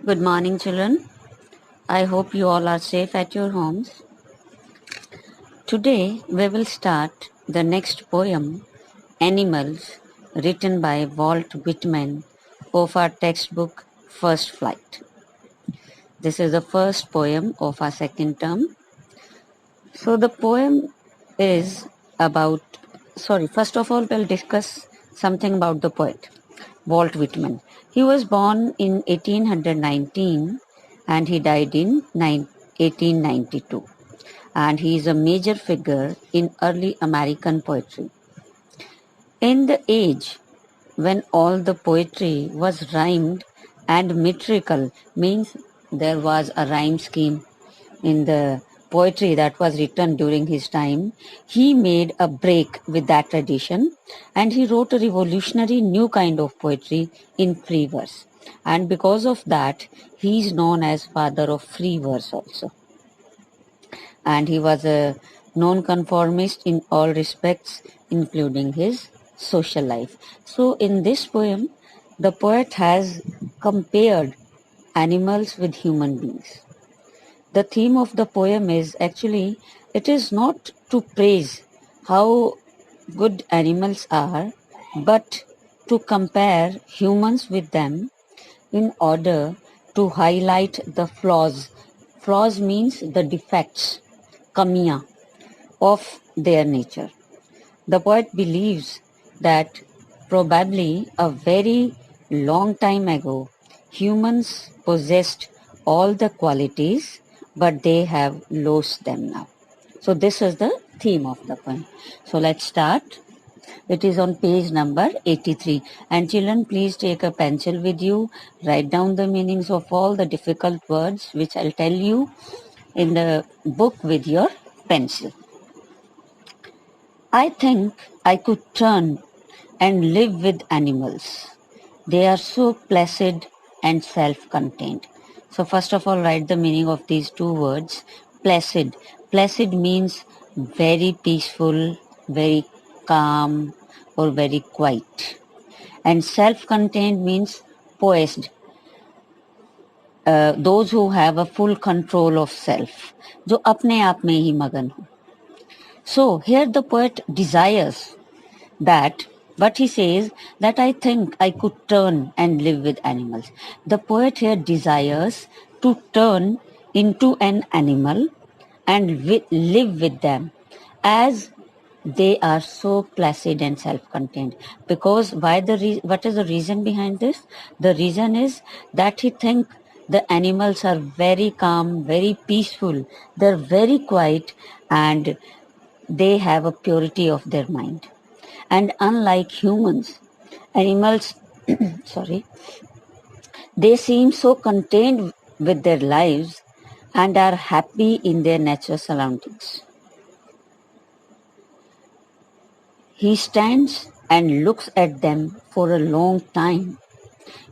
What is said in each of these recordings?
Good morning, children. I hope you all are safe at your homes. Today we will start the next poem, Animals, written by Walt Whitman of our textbook First Flight. This is the first poem of our second term. So the poem is about, first of all, we'll discuss something about the poet, Walt Whitman. He was born in 1819 and he died in 1892. And he is a major figure in early American poetry. In the age when all the poetry was rhymed and metrical, means there was a rhyme scheme in the poetry that was written during his time, he made a break with that tradition and he wrote a revolutionary new kind of poetry in free verse. And because of that, he is known as father of free verse also. And he was a nonconformist in all respects, including his social life. So in this poem, the poet has compared animals with human beings. The theme of the poem is actually, it is not to praise how good animals are, but to compare humans with them in order to highlight the flaws. Flaws means the defects, kamiyan, of their nature. The poet believes that probably a very long time ago, humans possessed all the qualities, but they have lost them now. So this is the theme of the poem. So let's start. It is on page number 83. And children, please take a pencil with you. Write down the meanings of all the difficult words which I'll tell you in the book with your pencil. I think I could turn and live with animals. They are so placid and self-contained. So first of all, write the meaning of these two words. Placid. Placid means very peaceful, very calm, or very quiet. And self-contained means poised. Those who have a full control of self. जो अपने आप में ही मगन हो. So here the poet desires that, but he says that I think I could turn and live with animals. The poet here desires to turn into an animal and live with them, as they are so placid and self-contained. Because what is the reason behind this? The reason is that he thinks the animals are very calm, very peaceful, they're very quiet, and they have a purity of their mind. And unlike humans, animals, they seem so contained with their lives and are happy in their natural surroundings. He stands and looks at them for a long time.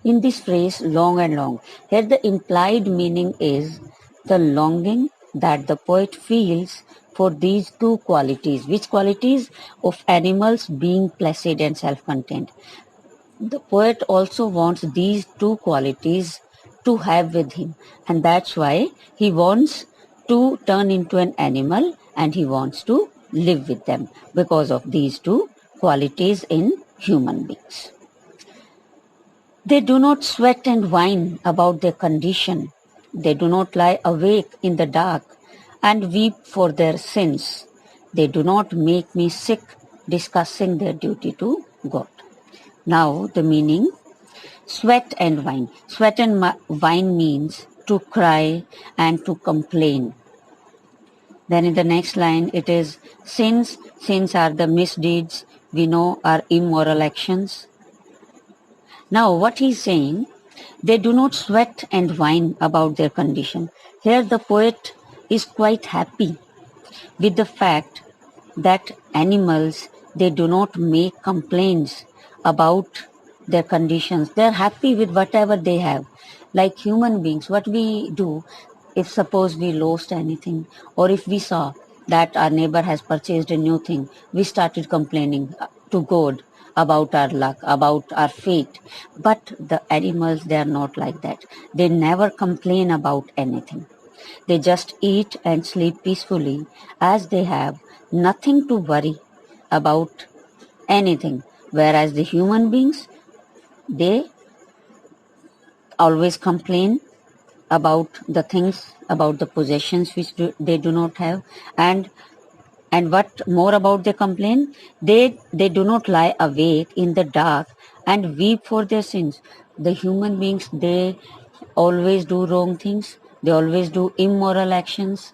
In this phrase, long and long, here the implied meaning is the longing that the poet feels for these two qualities. Which qualities? Of animals being placid and self-contained. The poet also wants these two qualities to have with him, and that's why he wants to turn into an animal and he wants to live with them because of these two qualities in human beings. They do not sweat and whine about their condition. They do not lie awake in the dark and weep for their sins. They do not make me sick discussing their duty to God. Now the meaning, sweat and whine. Sweat and whine means to cry and to complain. Then in the next line it is sins. Sins are the misdeeds we know are immoral actions. Now what he's saying, they do not sweat and whine about their condition. Here the poet is quite happy with the fact that animals, they do not make complaints about their conditions. They're happy with whatever they have. Like human beings, what we do, if suppose we lost anything, or if we saw that our neighbor has purchased a new thing, we started complaining to God about our luck, about our fate. But the animals, they are not like that. They never complain about anything. They just eat and sleep peacefully, as they have nothing to worry about anything. Whereas the human beings, they always complain about the things, about the possessions which they do not have. And what more about their complaint, they do not lie awake in the dark and weep for their sins. The human beings, they always do wrong things, they always do immoral actions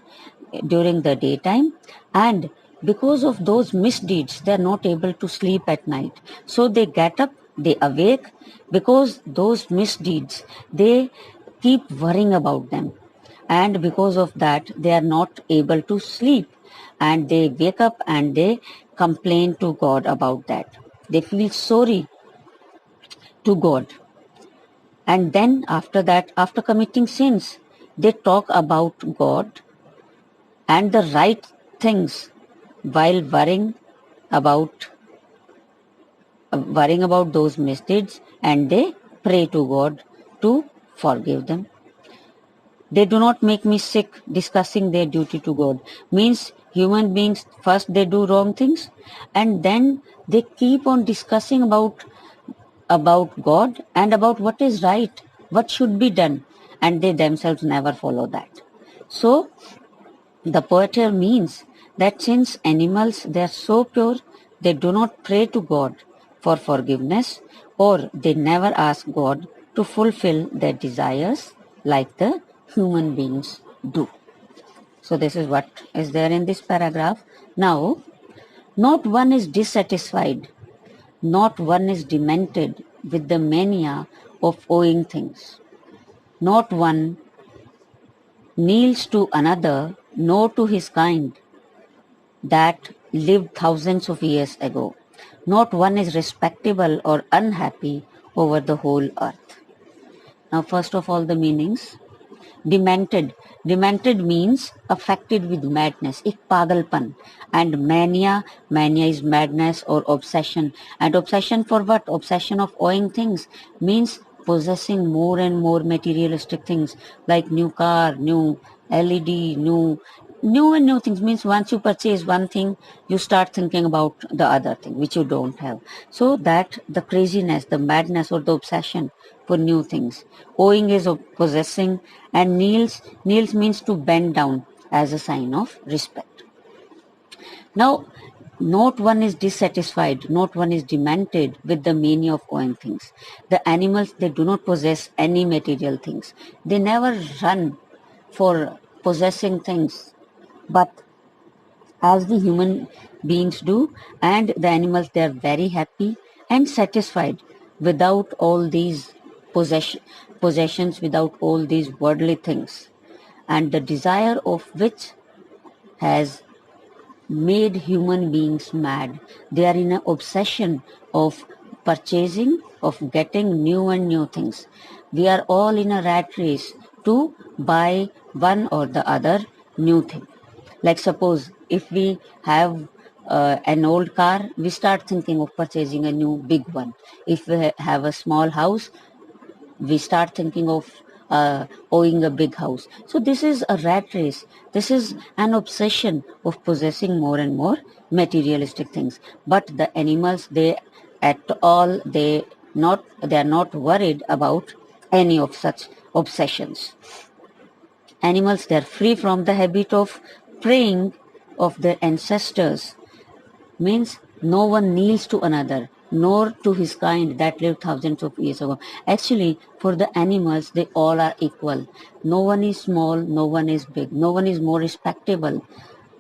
during the daytime, and because of those misdeeds they are not able to sleep at night. So they get up, they awake, because those misdeeds, they keep worrying about them, and because of that they are not able to sleep, and they wake up and they complain to God about that. They feel sorry to God, and then after that, after committing sins, they talk about God and the right things while about worrying about those misdeeds, and they pray to God to forgive them. They do not make me sick discussing their duty to God. Means human beings, first they do wrong things, and then they keep on discussing about God and about what is right, what should be done, and they themselves never follow that. So the poet here means that since animals, they are so pure, they do not pray to God for forgiveness, or they never ask God to fulfill their desires like the human beings do. So this is what is there in this paragraph. Now, not one is dissatisfied, not one is demented with the mania of owing things. Not one kneels to another, nor to his kind that lived thousands of years ago. Not one is respectable or unhappy over the whole earth. Now, first of all, the meanings. Demented. Demented means affected with madness, एक पागलपन. And mania, mania is madness or obsession. And obsession for what? Obsession of owing things means possessing more and more materialistic things like new car, new LED, new things. Means once you purchase one thing, you start thinking about the other thing which you don't have. So that the craziness, the madness or the obsession for new things. Owing is of possessing, and kneels means to bend down as a sign of respect. Now, not one is dissatisfied, not one is demented with the mania of owing things. The animals, they do not possess any material things. They never run for possessing things, but as the human beings do, and the animals, they are very happy and satisfied without all these possessions, without all these worldly things, and the desire of which has made human beings mad. They are in an obsession of purchasing, of getting new and new things. We are all in a rat race to buy one or the other new thing. Like suppose if we have an old car, we start thinking of purchasing a new big one. If we have a small house, we start thinking of owning a big house. So this is a rat race. This is an obsession of possessing more and more materialistic things. But the animals, they at all, they are not worried about any of such obsessions. Animals, they are free from the habit of praying of their ancestors. Means no one kneels to another, nor to his kind that lived thousands of years ago. Actually, for the animals, they all are equal. No one is small, no one is big, no one is more respectable.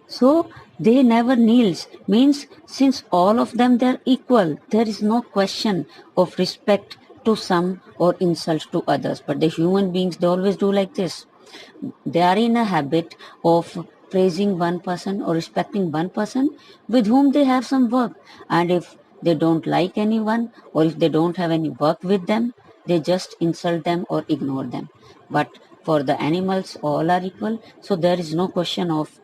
So they never kneels. Means since all of them, they are equal, there is no question of respect to some or insult to others. But the human beings, they always do like this. They are in a habit of praising one person or respecting one person with whom they have some work, and if they don't like anyone or if they don't have any work with them, they just insult them or ignore them. But for the animals, all are equal, so there is no question of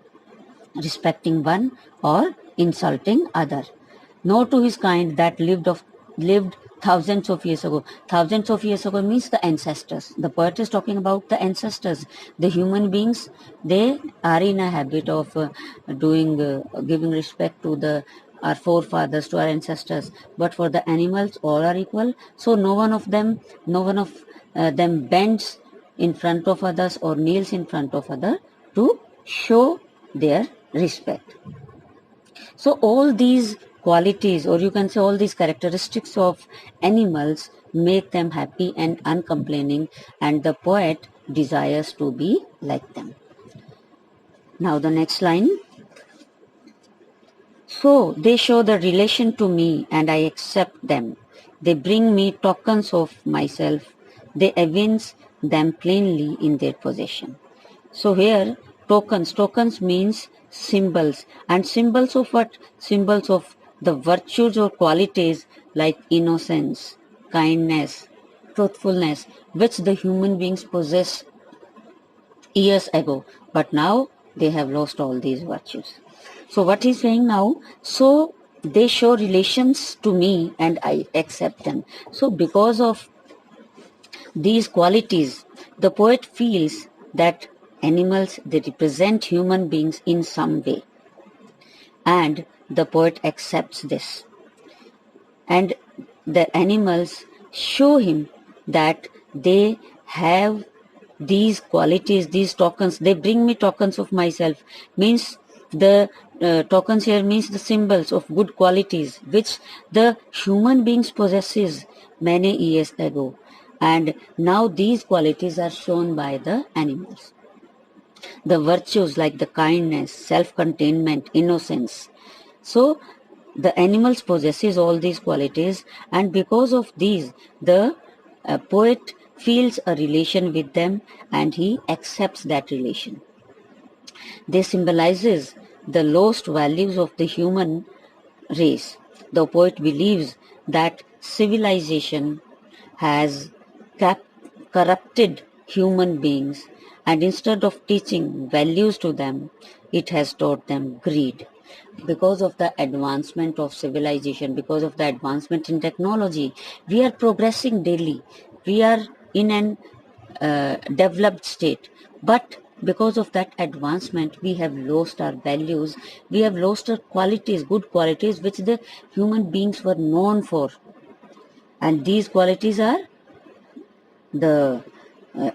respecting one or insulting other. Nor to his kind that lived of lived thousands of years ago. Thousands of years ago means the ancestors. The poet is talking about the ancestors. The human beings, they are in a habit of giving respect to our forefathers, to our ancestors. But for the animals, all are equal. So no one of them bends in front of others or kneels in front of other to show their respect. So all these qualities, or you can say all these characteristics of animals, make them happy and uncomplaining, and the poet desires to be like them. Now the next line. So they show the relation to me and I accept them. They bring me tokens of myself. They evince them plainly in their possession. So here tokens means symbols, and symbols of what? Symbols of the virtues or qualities like innocence, kindness, truthfulness, which the human beings possess years ago, but now they have lost all these virtues. So what he's saying now, so they show relations to me and I accept them. So because of these qualities, the poet feels that animals, they represent human beings in some way, and the poet accepts this. And the animals show him that they have these qualities, these tokens. They bring me tokens of myself, means the tokens here means the symbols of good qualities which the human beings possesses many years ago, and now these qualities are shown by the animals. The virtues like the kindness, self-containment, innocence. So the animals possesses all these qualities, and because of these, the poet feels a relation with them and he accepts that relation. They symbolizes the lost values of the human race. The poet believes that civilization has corrupted human beings, and instead of teaching values to them, it has taught them greed. Because of the advancement of civilization, because of the advancement in technology, we are progressing daily. We are in an developed state, but because of that advancement we have lost our values, we have lost our qualities, good qualities which the human beings were known for, and these qualities are the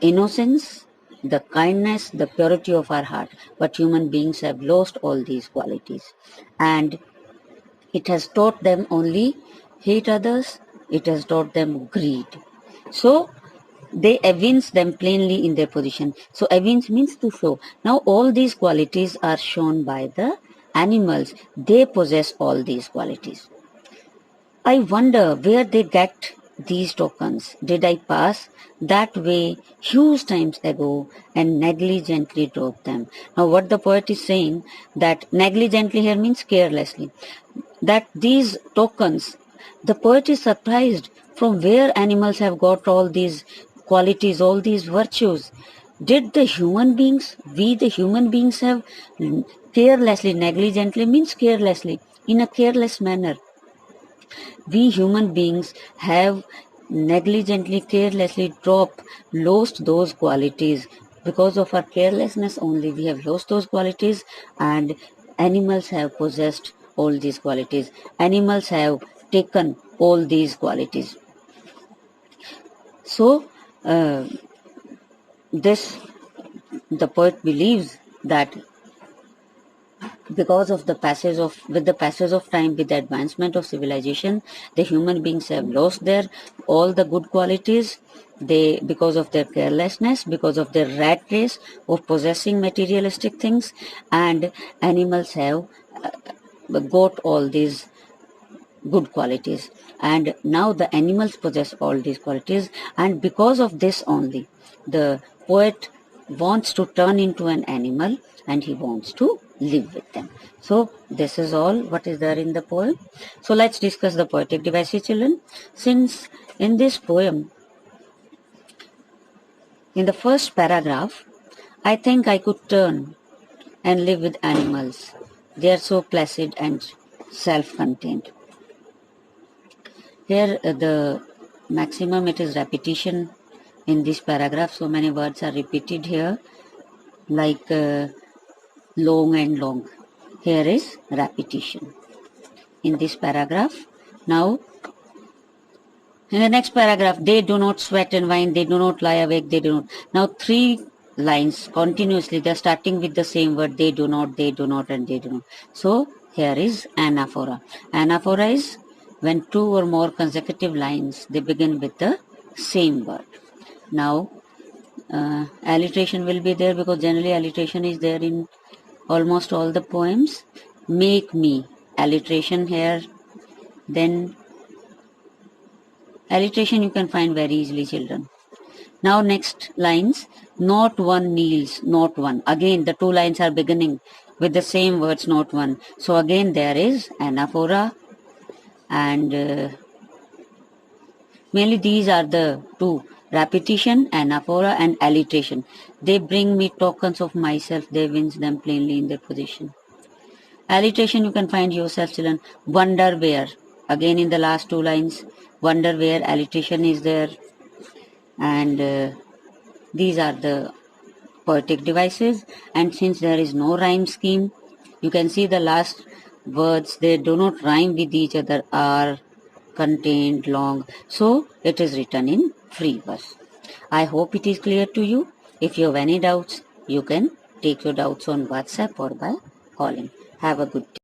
innocence, the kindness, the purity of our heart. But human beings have lost all these qualities, and it has taught them only hate others, it has taught them greed. So they evince them plainly in their position. So evince means to show. Now all these qualities are shown by the animals. They possess all these qualities. I wonder where they get these tokens. Did I pass that way huge times ago and negligently drop them? Now what the poet is saying, that negligently here means carelessly, that these tokens, the poet is surprised from where animals have got all these qualities, all these virtues. Did the human beings, we the human beings have carelessly, negligently means carelessly, in a careless manner, we human beings have negligently, carelessly lost those qualities. Because of our carelessness only, we have lost those qualities, and animals have possessed all these qualities. Animals have taken all these qualities. So, the poet believes that because of the passage of time, with the advancement of civilization, the human beings have lost their all the good qualities. They, because of their carelessness, because of their rat race of possessing materialistic things, and animals have got all these good qualities, and now the animals possess all these qualities, and because of this only, the poet wants to turn into an animal and he wants to live with them. So this is all what is there in the poem. So let's discuss the poetic devices, children. Since in this poem, in the first paragraph, I think I could turn and live with animals. They are so placid and self-contained. Here the maximum it is repetition in this paragraph. So many words are repeated here, like long and long. Here is repetition in this paragraph. Now in the next paragraph, they do not sweat and whine, they do not lie awake, they do not. Now 3 lines continuously, they are starting with the same word, they do not, and they do not. So here is anaphora. Anaphora is when 2 or more consecutive lines, they begin with the same word. Now alliteration will be there, because generally alliteration is there in almost all the poems. Make me, alliteration here. Then alliteration you can find very easily, children. Now next lines, not one kneels, not one. Again the 2 lines are beginning with the same words, not one. So again there is anaphora, and mainly these are the 2, repetition, anaphora, and alliteration. They bring me tokens of myself, they evince them plainly in their position. Alliteration you can find yourself, children. Wonder where, again in the last 2 lines, wonder where, alliteration is there. And these are the poetic devices. And since there is no rhyme scheme, you can see the last words, they do not rhyme with each other, are, contained, long. So it is written in free verse. I hope it is clear to you. If you have any doubts, you can take your doubts on WhatsApp or by calling. Have a good day.